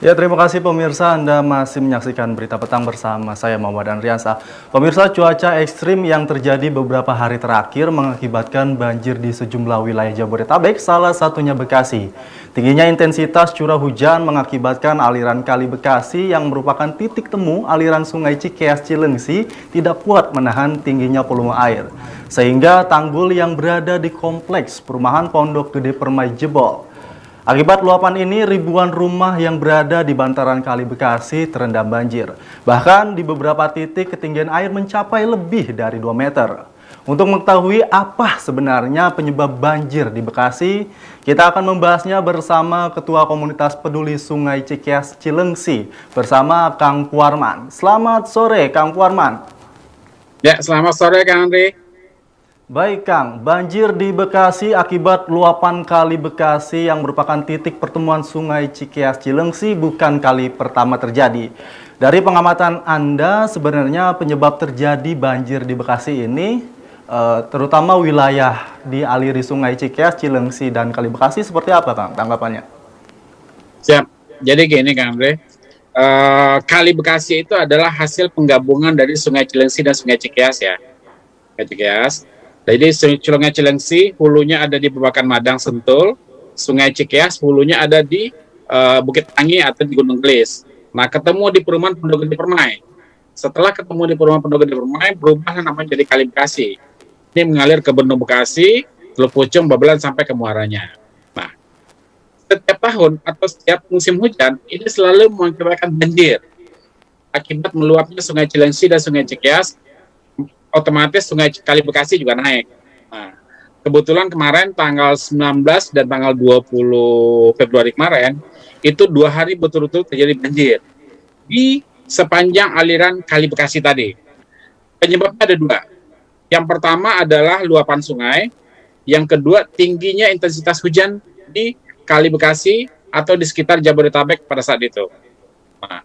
Ya, terima kasih pemirsa. Anda masih menyaksikan Berita Petang bersama saya Muhammad Andriansa. Pemirsa, cuaca ekstrim yang terjadi beberapa hari terakhir mengakibatkan banjir di sejumlah wilayah Jabodetabek, salah satunya Bekasi. Tingginya intensitas curah hujan mengakibatkan aliran Kali Bekasi yang merupakan titik temu aliran Sungai Cikeas Cilengsi tidak kuat menahan tingginya volume air. Sehingga tanggul yang berada di kompleks perumahan Pondok Gede Permai jebol. Akibat luapan ini, ribuan rumah yang berada di bantaran Kali Bekasi terendam banjir. Bahkan di beberapa titik ketinggian air mencapai lebih dari 2 meter. Untuk mengetahui apa sebenarnya penyebab banjir di Bekasi, kita akan membahasnya bersama Ketua Komunitas Peduli Sungai Cikeas Cilengsi bersama Kang Puarman. Selamat sore, Kang Puarman. Ya, selamat sore Kang Andri. Baik Kang, banjir di Bekasi akibat luapan Kali Bekasi yang merupakan titik pertemuan Sungai Cikeas Cilengsi bukan kali pertama terjadi. Dari pengamatan Anda, sebenarnya penyebab terjadi banjir di Bekasi ini, terutama wilayah di aliri Sungai Cikeas, Cilengsi, dan Kali Bekasi seperti apa Kang tanggapannya? Siap. Jadi gini Kang Andri, Kali Bekasi itu adalah hasil penggabungan dari Sungai Cilengsi dan Sungai Cikeas ya. Sungai Cikeas. Jadi Sungai Cilengsi hulunya ada di Babakan Madang Sentul, Sungai Cikeas hulunya ada di Bukit Tangi atau di Gunung Gelis. Nah, ketemu di perumahan Pondok Gede Permai. Setelah ketemu di perumahan Pondok Gede Permai, berubah namanya jadi Kali Bekasi. Ini mengalir ke Bendung Bekasi, Teluk Pucung, Babelan sampai ke muaranya. Nah, setiap tahun atau setiap musim hujan ini selalu mengakibatkan banjir akibat meluapnya Sungai Cilengsi dan Sungai Cikeas. Otomatis Sungai Kali Bekasi juga naik. Nah, kebetulan kemarin tanggal 19 dan tanggal 20 Februari kemarin, itu 2 hari betul-betul terjadi banjir di sepanjang aliran Kali Bekasi tadi. Penyebabnya ada 2. Yang pertama adalah luapan sungai, yang kedua tingginya intensitas hujan di Kali Bekasi atau di sekitar Jabodetabek pada saat itu. Nah,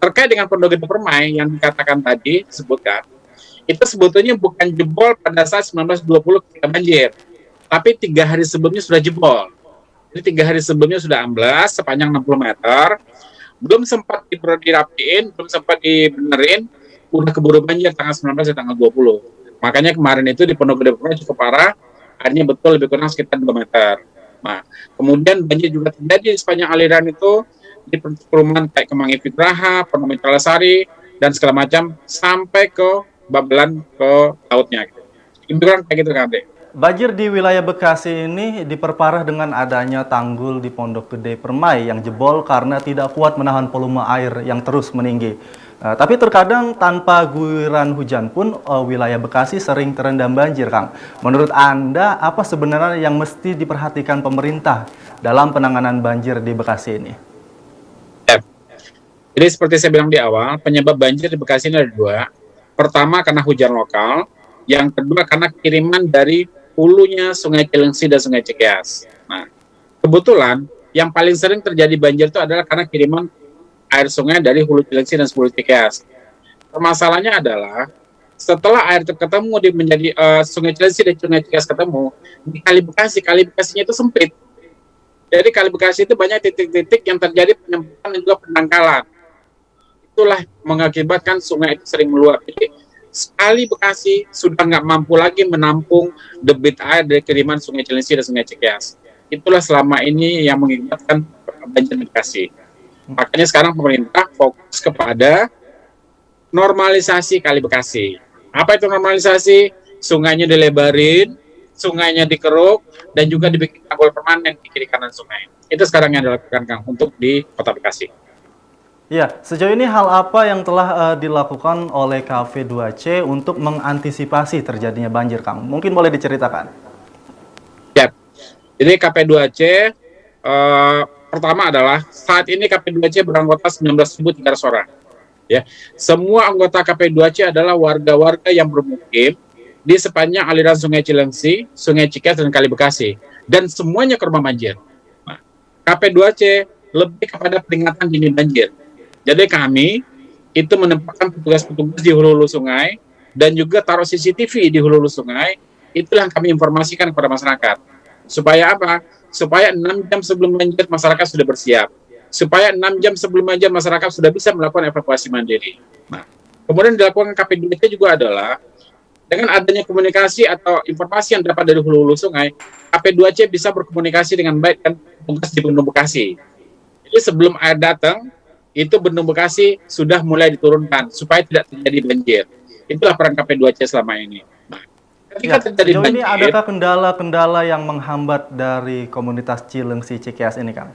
terkait dengan Pondok Gede Permai yang dikatakan tadi, disebutkan, itu sebetulnya bukan jebol pada saat 1920 ketika banjir, tapi 3 hari sebelumnya sudah jebol. Jadi 3 hari sebelumnya sudah amblas sepanjang 60 meter, belum sempat dirapiin, belum sempat dibenerin, udah keburu banjir tanggal 19 dan tanggal 20. Makanya kemarin itu di Pondok Gede Permai cukup parah, airnya betul lebih kurang sekitar 2 meter. Nah, kemudian banjir juga terjadi di sepanjang aliran itu, di perumahan kayak Kemangi Fitraha, Pondok Mitra Sari, dan segala macam, sampai ke Babelan ke lautnya. Itu kan kayak gitu kan, Dek. Banjir di wilayah Bekasi ini diperparah dengan adanya tanggul di Pondok Gede Permai yang jebol karena tidak kuat menahan volume air yang terus meninggi. Tapi terkadang tanpa guyuran hujan pun wilayah Bekasi sering terendam banjir, Kang. Menurut Anda, apa sebenarnya yang mesti diperhatikan pemerintah dalam penanganan banjir di Bekasi ini? Ya. Jadi seperti saya bilang di awal, penyebab banjir di Bekasi ini ada 2. Pertama karena hujan lokal, yang kedua karena kiriman dari hulunya Sungai Cilengsi dan Sungai Cikeas. Nah, kebetulan yang paling sering terjadi banjir itu adalah karena kiriman air sungai dari hulu Cilengsi dan hulu Cikeas. Permasalahannya adalah setelah air itu ketemu di menjadi Sungai Cilengsi dan Sungai Cikeas ketemu di Kali Bekasinya itu sempit. Jadi Kali Bekasi itu banyak titik-titik yang terjadi penyempitan dan juga pendangkalan. Itulah mengakibatkan sungai itu sering meluap. Jadi Kali Bekasi sudah nggak mampu lagi menampung debit air dari kiriman Sungai Cilengsi dan Sungai Cikeas. Itulah selama ini yang mengakibatkan banjir Bekasi. Makanya sekarang pemerintah fokus kepada normalisasi Kali Bekasi. Apa itu normalisasi? Sungainya dilebarin, sungainya dikeruk, dan juga dibikin tanggul permanen di kiri kanan sungai. Itu sekarang yang dilakukan, Kang, untuk di Kota Bekasi. Ya, sejauh ini hal apa yang telah dilakukan oleh KP2C untuk mengantisipasi terjadinya banjir, Kang? Mungkin boleh diceritakan. Ya, jadi KP2C pertama adalah saat ini KP2C beranggota 19.300 orang. Ya, semua anggota KP2C adalah warga-warga yang bermukim di sepanjang aliran Sungai Cilengsi, Sungai Cikeas, dan Kali Bekasi, dan semuanya korban banjir. Nah, KP2C lebih kepada peringatan dini banjir. Jadi kami itu menempatkan petugas-petugas di hulu-hulu sungai dan juga taruh CCTV di hulu-hulu sungai. Itulah yang kami informasikan kepada masyarakat. Supaya apa? Supaya 6 jam sebelum banjir masyarakat sudah bersiap. supaya 6 jam sebelum aja masyarakat sudah bisa melakukan evakuasi mandiri. Nah, kemudian dilakukan KP2C juga adalah dengan adanya komunikasi atau informasi yang dapat dari hulu-hulu sungai, KP2C bisa berkomunikasi dengan baik dengan petugas di Bendung Bekasi. Jadi sebelum air datang, itu Bendung Bekasi sudah mulai diturunkan supaya tidak terjadi banjir. Itulah peran KP2C selama ini. Nah, ketika terjadi sejauh ini banjir, adakah kendala-kendala yang menghambat dari komunitas Cilengsi Cikeas ini, Kang?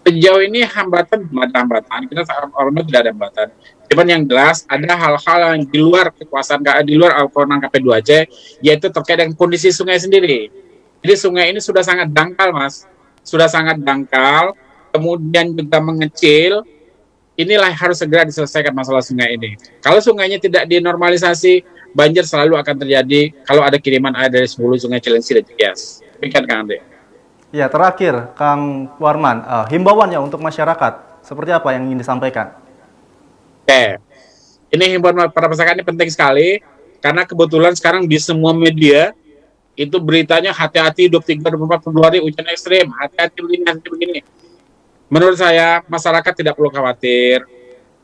sejauh ini hambatan belum ada hambatan, kita orang tidak ada hambatan. Cuman yang jelas ada hal-hal yang di luar kekuasaan, di luar kewenangan KP2C, yaitu terkait dengan kondisi sungai sendiri. Jadi sungai ini sudah sangat dangkal, Mas. Sudah sangat dangkal, kemudian juga mengecil. Inilah harus segera diselesaikan masalah sungai ini. Kalau sungainya tidak dinormalisasi, banjir selalu akan terjadi kalau ada kiriman air dari hulu Sungai Cilengsi dan Cikeas. Demikian, Kang Andre. Ya, terakhir, Kang Warman, himbauannya untuk masyarakat, seperti apa yang ingin disampaikan? Oke, ini himbauan para masyarakat ini penting sekali, karena kebetulan sekarang di semua media, itu beritanya hati-hati 23-24 Februari hujan ekstrim, hati-hati begini. Menurut saya, masyarakat tidak perlu khawatir,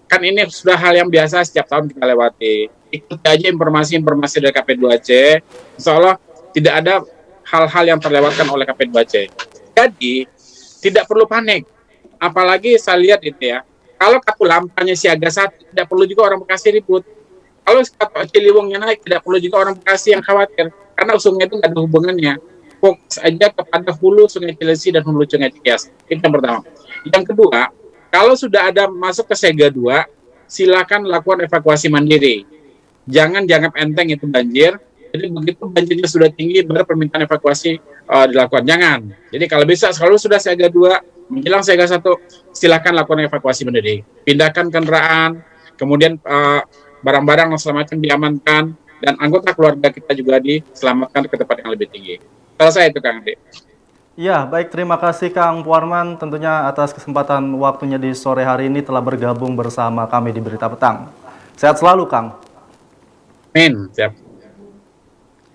kan ini sudah hal yang biasa setiap tahun kita lewati. Ikuti aja informasi-informasi dari KP2C, insya Allah tidak ada hal-hal yang terlewatkan oleh KP2C. Jadi, tidak perlu panik. Apalagi saya lihat itu ya, kalau Katulampanya siaga 1, tidak perlu juga orang Bekasi ribut. Kalau Ciliwungnya naik, tidak perlu juga orang Bekasi yang khawatir. Karena sungai itu nggak ada hubungannya. Fokus aja kepada hulu Sungai Cilengsi dan hulu Sungai Cikeas. Itu yang pertama. Yang kedua, kalau sudah ada masuk ke siaga 2, silakan lakukan evakuasi mandiri. Jangan enteng itu banjir. Jadi begitu banjirnya sudah tinggi, baru permintaan evakuasi dilakukan. Jangan. Jadi kalau bisa, kalau sudah siaga 2, menjelang siaga 1, silakan lakukan evakuasi mandiri. Pindahkan kendaraan, kemudian barang-barang dan segala macam diamankan, dan anggota keluarga kita juga diselamatkan ke tempat yang lebih tinggi. Kalau saya itu, Kang Andi. Ya, baik, terima kasih Kang Warman tentunya atas kesempatan waktunya di sore hari ini telah bergabung bersama kami di Berita Petang. Sehat selalu, Kang. Amin. Siap.